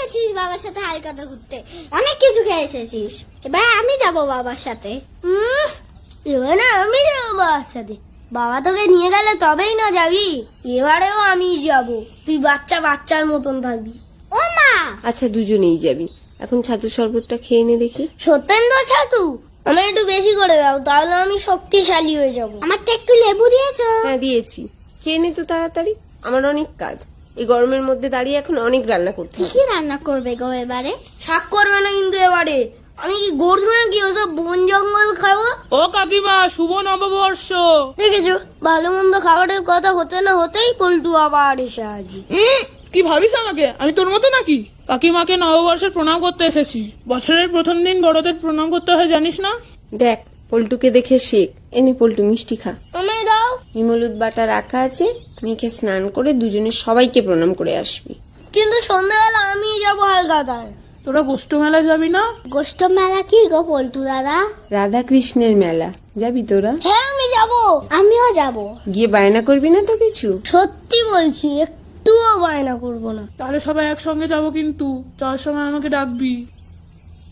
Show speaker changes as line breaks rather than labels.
গেছিস বাবার সাথে হালকাতা ঘুরতে, অনেক কিছু খেয়ে এসেছিস। এবার আমি যাব বাবার সাথে।
এবারে আমি যাবো বাবার সাথে? বাবা তোকে নিয়ে গেলে তবেই না যাবি। এবারেও আমি যাব, তুই বাচ্চার মতন থাকবি।
ও মা,
আচ্ছা দুজনেই যাবি। এখন ছাতু শরবতটা খেয়ে নে দেখি।
সত্যেন্দ্র ছাতু আমি একটু বেশি করে দাও, তাহলে আমি শক্তিশালী হয়ে যাব।
আমারটা একটু লেবু দিয়েছো?
হ্যাঁ দিয়েছি, খেয়ে নে তো তাড়াতাড়ি। আমার অনেক কাজ, এই গরমের মধ্যে দাঁড়িয়ে এখন অনেক রান্না করতে
কি
হবে।
কি রান্না করবে গো এবারে?
শাক করবে না কিন্তু এবারে। আমি কি গরু নাকি ওসব বন জঙ্গল খাবো?
ও কাকিমা, শুভ নববর্ষ।
দেখেছো, ভালো মন্দ খাবারের কথা হতে না হতেই পল্টু আবার এসে হাজির।
কি ভাবিস আমাকে? আমি তোর মতো নাকি? কাকিমাকে নববর্ষের প্রণাম করতে এসেছি। বছরের প্রথম দিন বড়দের প্রণাম করতে হয়, জানিস না?
দেখ পল্টুকে দেখে শেখ। এনে পল্টু মিষ্টি খা।
আমায় দাও।
হিমলুদ বাটা রাখা আছে, মেয়েকে স্নান করে দুজনে সবাইকে প্রণাম করে আসবি।
কিন্তু সন্ধ্যাবেলা আমি যাবো হালকাতায়।
তোরা গোষ্ঠ মেলায় যাবি না?
গোষ্ঠ মেলা কি গো পল্টু দাদা?
রাধা কৃষ্ণের মেলা, যাবি তোরা?
হ্যাঁ আমি যাবো।
আমিও যাব।
গিয়ে বায়না করবি না তো কিছু?
সত্যি বলছি, একটুও বায়না করবো না।
তাহলে সবাই একসঙ্গে যাবো, কিন্তু যাওয়ার সময় আমাকে ডাকবি।